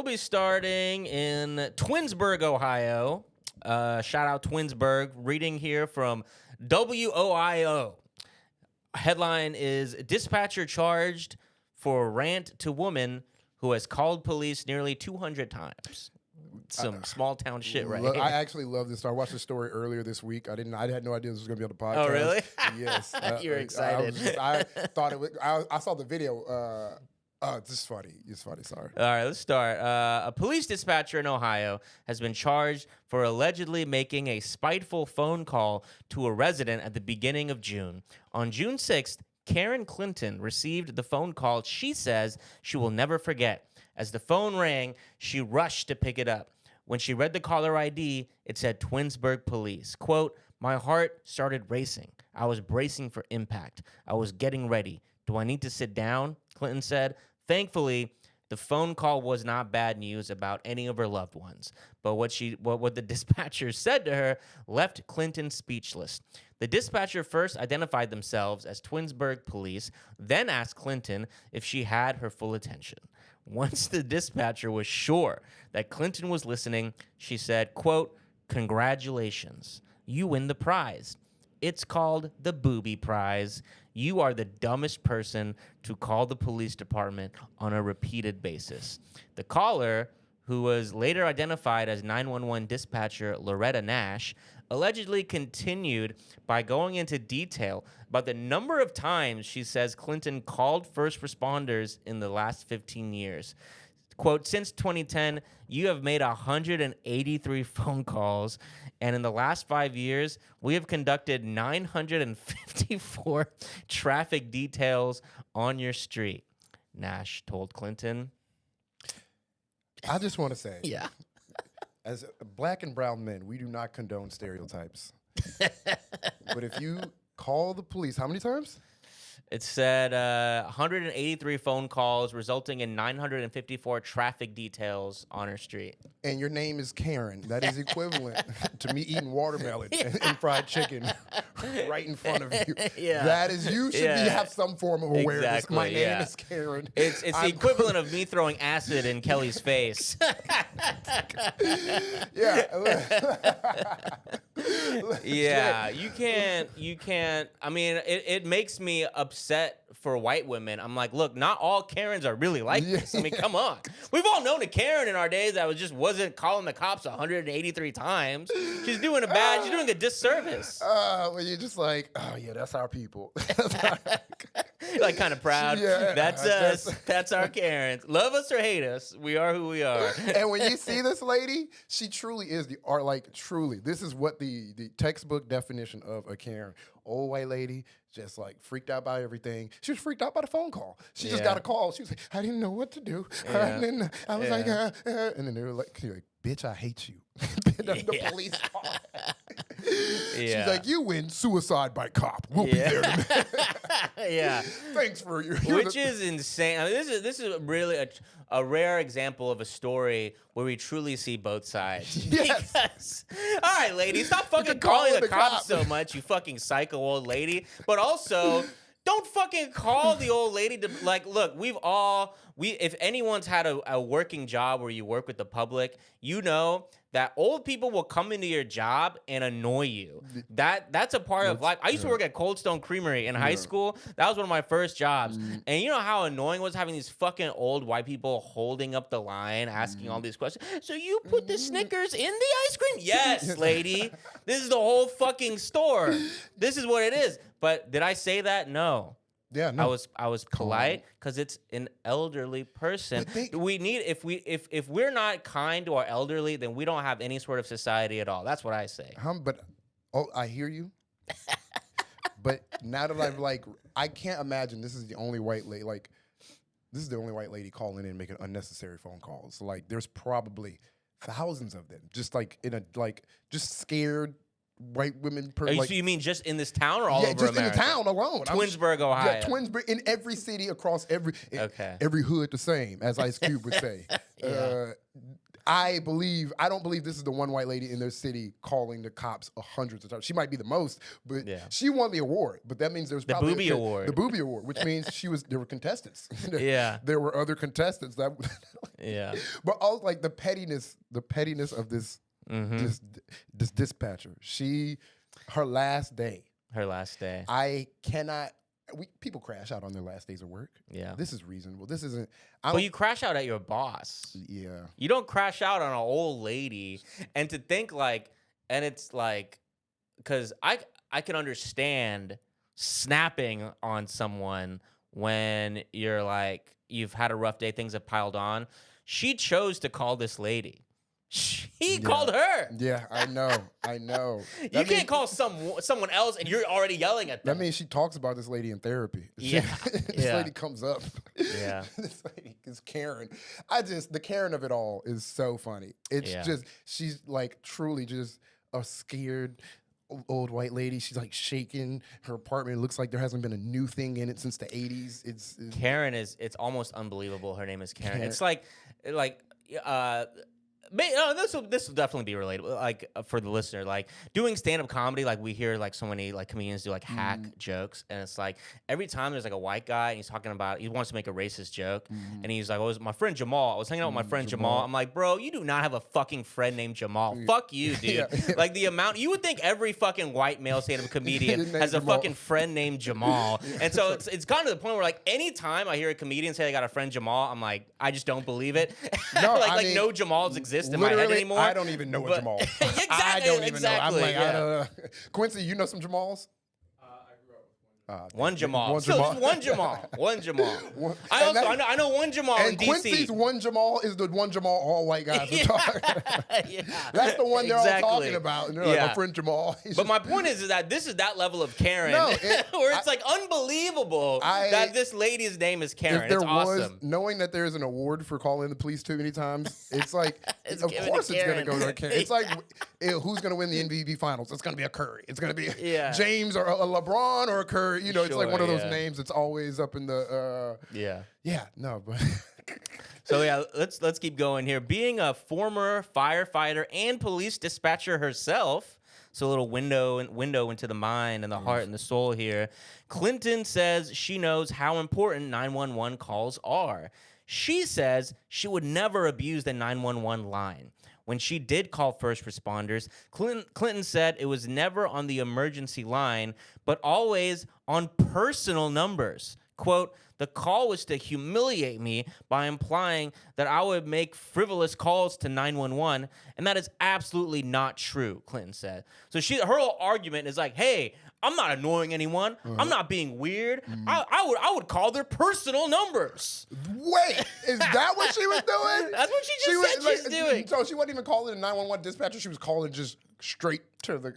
We'll be starting in Twinsburg, Ohio. Shout out Twinsburg. Reading here from WOIO. Headline is Dispatcher Charged for Rant to Woman Who Has Called Police Nearly 200 Times. Some small town shit right here. I actually love this story. I watched the story earlier this week. I had no idea this was going to be on the podcast. Oh, really? Yes. You're excited. I thought it was. I saw the video. It's just funny. It's funny. Sorry. All right, let's start. A police dispatcher in Ohio has been charged for allegedly making a spiteful phone call to a resident at the beginning of June. On June 6th, Karen Clinton received the phone call she says she will never forget. As the phone rang, she rushed to pick it up. When she read the caller ID, it said Twinsburg Police. Quote, "My heart started racing. I was bracing for impact. I was getting ready. Do I need to sit down?" Clinton said. Thankfully, the phone call was not bad news about any of her loved ones. But what the dispatcher said to her left Clinton speechless. The dispatcher first identified themselves as Twinsburg Police, then asked Clinton if she had her full attention. Once the dispatcher was sure that Clinton was listening, she said, quote, "Congratulations, you win the prize. It's called the Booby Prize. You are the dumbest person to call the police department on a repeated basis." The caller, who was later identified as 911 dispatcher Loretta Nash, allegedly continued by going into detail about the number of times she says Clinton called first responders in the last 15 years. Quote, "Since 2010, you have made 183 phone calls, and in the last 5 years, we have conducted 954 traffic details on your street," Nash told Clinton. I just want to say, Yeah. as black and brown men, we do not condone stereotypes. But if you call the police, how many times? It said 183 phone calls, resulting in 954 traffic details on her street. And your name is Karen. That is equivalent to me eating watermelon and fried chicken right in front of you. Yeah. That is, you should have some form of awareness. Exactly, My name is Karen. It's the equivalent of me throwing acid in Kelly's face. Yeah, you can't. I mean, it makes me upset for white women. I'm like, look, not all Karens are really like this. I mean, come on. We've all known a Karen in our days that wasn't calling the cops 183 times. She's doing a disservice. Well, you're just like, oh yeah, that's our people. You're like kind of proud. Yeah, that's us. That's our Karens. Love us or hate us, we are who we are. And when you see this lady, she truly is the art. Like truly, this is what the textbook definition of a Karen. Old white lady, just like freaked out by everything. She was freaked out by the phone call. She just got a call. She was like, I didn't know what to do. I was like, and then they were like, bitch, I hate you. the police call. She's like, you win suicide by cop. We'll be there. Yeah. Thanks for your. Which is insane. I mean, this is really a rare example of a story where we truly see both sides. Yes. Because, all right, lady, stop fucking calling the cops so much, you fucking psycho old lady. But also, don't fucking call the old lady to, like, look, if anyone's had a working job where you work with the public, you know that old people will come into your job and annoy you. That's a part of life. I used to work at Cold Stone Creamery in high school. That was one of my first jobs. And you know how annoying it was having these fucking old white people holding up the line, asking all these questions. So you put the Snickers in the ice cream? Yes, lady. This is the whole fucking store. This is what it is. But did I say that? No. Yeah, no. I was polite because it's an elderly person. We need if we're not kind to our elderly, then we don't have any sort of society at all. That's what I say. I hear you. But now that I can't imagine this is the only white lady. Like, this is the only white lady calling in making unnecessary phone calls. Like, there's probably thousands of them, just like just scared white women. You mean just in this town or all over just America? In the town alone. Twinsburg, Ohio. Yeah, Twinsburg, in every city across every hood the same, as Ice Cube would say. I don't believe this is the one white lady in their city calling the cops hundreds of times. She might be the most, but she won the award. But that means there's the probably booby award. The booby award, which means there were contestants. There were other contestants that. But also like the pettiness of this this dispatcher. Her last day. I cannot. People crash out on their last days of work. Yeah. This is reasonable. This isn't. Well, you crash out at your boss. Yeah. You don't crash out on an old lady. And to think like, and it's like, because I can understand snapping on someone when you're like, you've had a rough day, things have piled on. She chose to call this lady. He called her. Yeah, I know. You can't call someone else and you're already yelling at them. That means she talks about this lady in therapy. This lady comes up. Yeah. This lady is Karen. The Karen of it all is so funny. It's just, she's like truly just a scared old white lady. She's like shaking her apartment. It looks like there hasn't been a new thing in it since the 80s. It's Karen it's almost unbelievable. Her name is Karen. It's like this will definitely be relatable, like for the listener. Like doing stand-up comedy, like we hear like so many like comedians do like hack jokes, and it's like every time there's like a white guy and he's talking about he wants to make a racist joke, and he's like, "Oh, it was my friend Jamal. I was hanging out with my friend Jamal." I'm like, "Bro, you do not have a fucking friend named Jamal. Fuck you, dude." Like the amount you would think every fucking white male stand-up comedian has a fucking friend named Jamal, and so it's gotten to the point where like anytime I hear a comedian say they got a friend Jamal, I'm like, I just don't believe it. No, like no Jamals exist in my head anymore. I don't even know a Jamal. I don't even know. I'm like, I don't know. Quincy, you know some Jamals? One Jamal. One Jamal. One Jamal. One Jamal. I know one Jamal in DC. Quincy's one Jamal is the one Jamal all white guys are talking about. That's the one they're all talking about. And they're like, my friend Jamal. But my point is that this is that level of Karen where it's like unbelievable that this lady's name is Karen. It's awesome. Knowing that there's an award for calling the police too many times, it's like, of course it's going to go to Karen. It's like, who's going to win the MVP finals? It's going to be a Curry. It's going to be James or a LeBron or a Curry. You know, it's like one of those names that's always up in the but so let's keep going here. Being a former firefighter and police dispatcher herself, so a little window into the mind and the heart and the soul here. Clinton says she knows how important 911 calls are. She says she would never abuse the 911 line. When she did call first responders, Clinton said it was never on the emergency line, but always on personal numbers. Quote, the call was to humiliate me by implying that I would make frivolous calls to 911, and that is absolutely not true, Clinton said. So her whole argument is like, hey, I'm not annoying anyone. I'm not being weird. I would call their personal numbers. Wait, is that what she was doing? That's what she just said she's doing. So she wasn't even calling a 911 dispatcher. She was calling just straight to their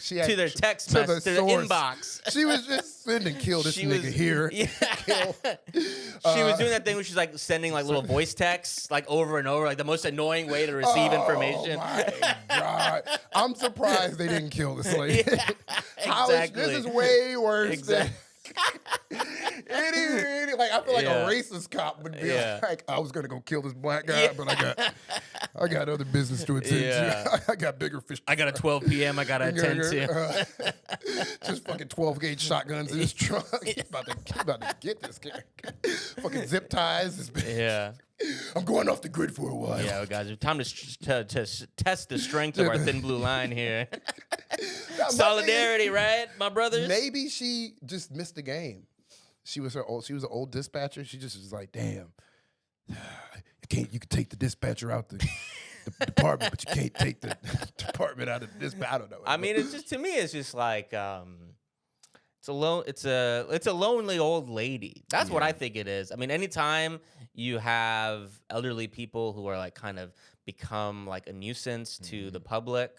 text message, to the inbox. She was just sending kill this nigga here. Yeah. Kill. She was doing that thing where she's like sending like little voice texts like over and over, like the most annoying way to receive information. Oh my God. I'm surprised they didn't kill this lady. Exactly. This is way worse than like I feel like a racist cop would be like, I was gonna go kill this black guy, but I got other business to attend to. I got bigger fish. I got a 12 p.m. I gotta attend to. Just fucking 12 gauge shotguns in his trunk. about to get this character. Fucking zip ties. I'm going off the grid for a while. Yeah, guys, it's time to test the strength of our thin blue line here. Solidarity, right, my brothers? Maybe she just missed the game. She was an old dispatcher. She just was like, damn, you can take the dispatcher out the department, but you can't take the department out of the dispatcher. I don't know. I mean, it's just, to me, it's just like it's a lonely old lady. That's what I think it is. I mean, anytime you have elderly people who are like kind of become like a nuisance to the public,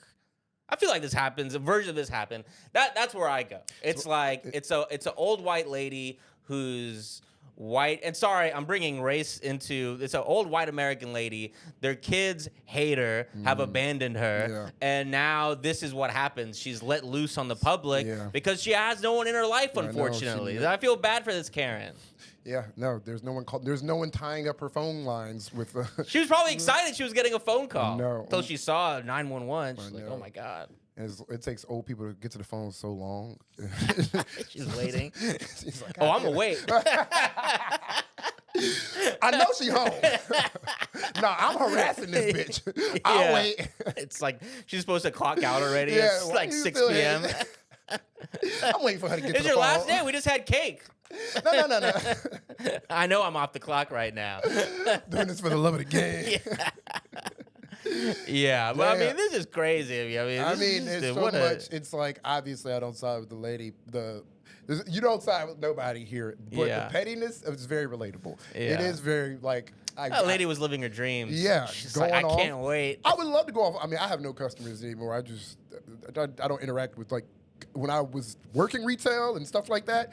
I feel like this happens. A version of this happened. That's where I go. It's like it's an old white lady who's white. And sorry, I'm bringing race into. It's an old white American lady. Their kids hate her, have abandoned her, and now this is what happens. She's let loose on the public because she has no one in her life. Unfortunately, I feel bad for this Karen. Yeah, no, there's no one tying up her phone lines with. She was probably excited she was getting a phone call. No. Until she saw 911. She's like, know. oh my God. And it takes old people to get to the phone so long. She's waiting. She's like, Oh, I'm going to wait. I know she home. No, I'm harassing this bitch. I'll wait. It's like she's supposed to clock out already. Yeah, It's why like you 6 still p.m. here? I'm waiting for her to get to It's the your phone. last day. We just had cake. No. I know I'm off the clock right now. Doing this for the love of the game. Yeah, but I Yeah. mean, this is crazy. I mean, it's so much. It's like, obviously, I don't side with the lady. You don't side with nobody here. But Yeah. the pettiness is very relatable. It Yeah. is very, like... That lady was living her dreams. Yeah, She's like, I going off. can't wait. I would love to go off. I mean, I have no customers anymore. I don't interact with, like, when I was working retail and stuff like that.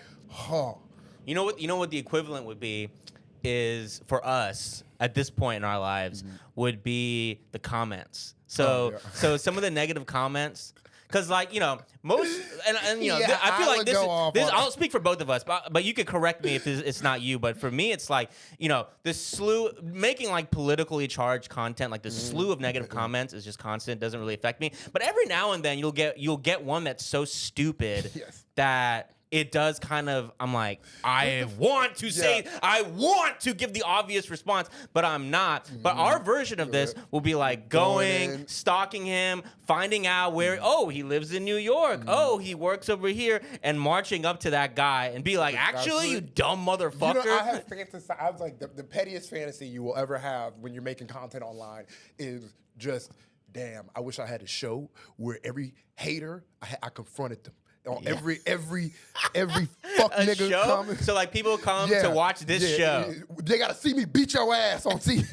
You know what the equivalent would be is for us at this point in our lives would be the comments. So so some of the negative comments, because like most and Yeah, I feel I like would this go is off this. on- I'll speak for both of us, but you could correct me if it's not you. But for me, it's like this slew making like politically charged content, like the slew of negative comments is just constant. Doesn't really affect me. But every now and then you'll get one that's so stupid Yes. that it does kind of, I'm like, I want to say, I want to give the obvious response, but I'm not. But our version of this will be like going, stalking him, finding out where, oh, he lives in New York. Oh, he works over here, and marching up to that guy and be like, actually, you dumb motherfucker. I have fantasy. I was like, the pettiest fantasy you will ever have when you're making content online is just, damn, I wish I had a show where every hater, I confronted them. On every fuck A nigga show? coming. So like people come to watch this show. They gotta see me beat your ass on TV.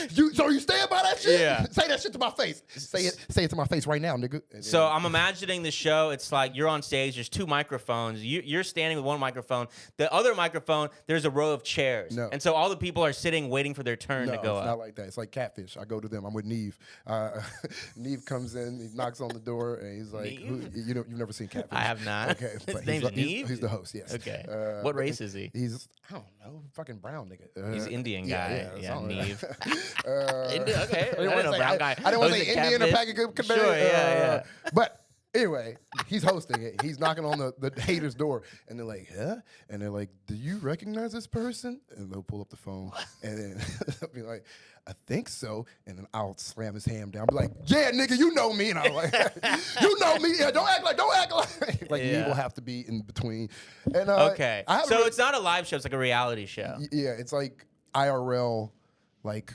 So you stand by that shit? Yeah. Say that shit to my face. Say it to my face right now, nigga. So I'm imagining the show. It's like you're on stage. There's two microphones. You're standing with one microphone. The other microphone, there's a row of chairs. No. And so all the people are sitting, waiting for their turn to go it's up. not like that. It's like Catfish. I go to them. I'm with Neve. Neve comes in. He knocks on the door, and he's like, "You've never seen Catfish." I have not. Okay, His but name's Neve? He's the host. Yes. Okay. What but race is he? He's I don't know, fucking brown nigga. He's Indian guy. Yeah, something like Neve. that. Okay. I didn't want to say brown guy. I didn't want to say Hosted Indian or Catfish. Packagoo. Sure. Yeah. But anyway, he's hosting it. He's knocking on the hater's door, and they're like, "Huh?" And they're like, "Do you recognize this person?" And they'll pull up the phone, and then they'll be like, "I think so." And then I'll slam his hand down, be like, "Yeah, nigga, you know me." And I'm like, "You know me? Yeah, don't act like." Like Yeah. Neve will have to be in between. And Okay. I haven't So really- it's not a live show. It's like a reality show. yeah, it's like IRL, like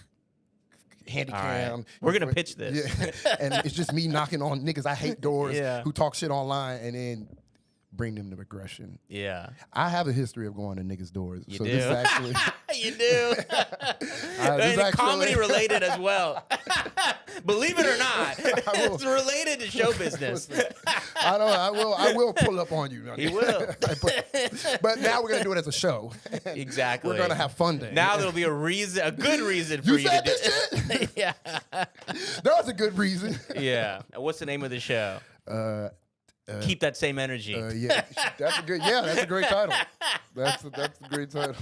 handy All right. cam. We're gonna pitch this. Yeah. And it's just me knocking on niggas I hate doors Yeah. who talk shit online and then bring them to aggression. Yeah. I have a history of going to niggas' doors. You so do. this is actually You do. this And actually- comedy related as well. Believe it or not, it's related to show business. I will pull up on you. He will. but now we're gonna do it as a show. Exactly. We're gonna have fun day. Now there'll be a good reason for You you said to do this shit? Yeah. That was a good reason. Yeah. What's the name of the show? Keep that same energy. Yeah, that's a great title. That's a great title.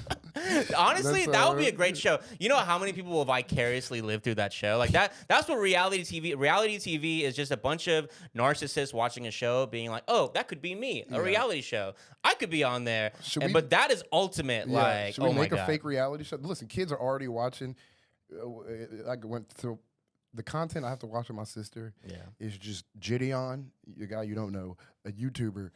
Honestly, That's, that would be a great show. You know how many people will vicariously live through that show? Like that's what reality TV is, just a bunch of narcissists watching a show being like, "Oh, that could be me. A reality show. I could be on there." But that is ultimate like, should we oh my make a God. fake reality show? Listen, kids are already watching. I went through the content I have to watch with my sister. Yeah. Is just Gideon, a guy you don't know, a YouTuber,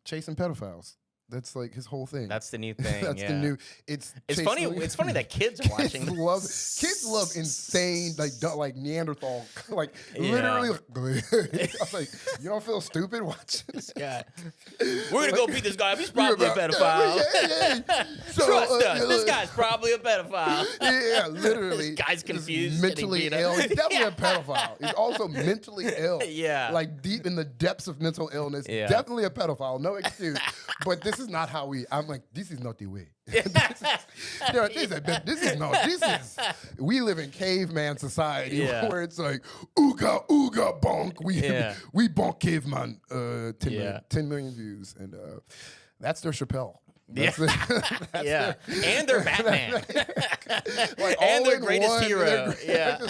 chasing pedophiles. That's like his whole thing. That's the new thing. That's yeah. the new. It's funny. It's funny that kids are watching. Kids love insane like Neanderthal like Yeah. literally. I was like, you don't feel stupid watching this Yeah. We're gonna go beat this guy up. He's probably a pedophile. Yeah. So, Trust us. This guy's probably a pedophile. Yeah, literally. This guy's Just confused, mentally getting beat ill. up. He's definitely a pedophile. He's also mentally ill. Yeah. Like deep in the depths of mental illness. Yeah. Definitely a pedophile. No excuse. But this is not how I'm like, this is not the way. We live in caveman society Yeah. where it's like, ooga, ooga, bonk. We bonk caveman. 10 million views. And that's their Chappelle. That's that's Yeah. their- And they're Batman. like And all their in greatest one. hero. They're Yeah.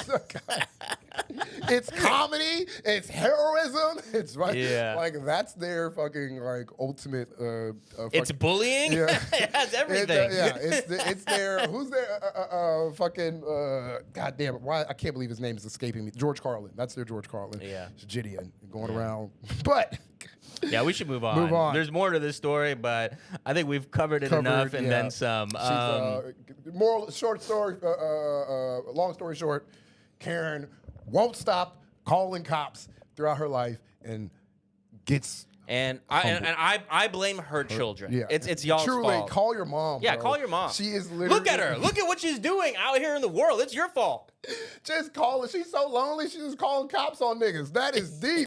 It's comedy, it's heroism, it's right. Yeah. Like that's their fucking like ultimate. It's bullying. Yeah. It has everything. It's their who's their fucking god damn it, why I can't believe his name is escaping me. George Carlin. That's their George Carlin. Yeah. It's Gideon going around, but. Yeah, we should move on. Move on. There's more to this story, but I think we've covered it enough and then some. Long story short, Karen won't stop calling cops throughout her life and gets. And I blame her children. Yeah, It's y'all's truly fault. call your mom. Yeah, bro. call your mom. She is literally. Look at her. Look at what she's doing out here in the world. It's your fault. Just call her. She's so lonely. She's just calling cops on niggas. That is deep.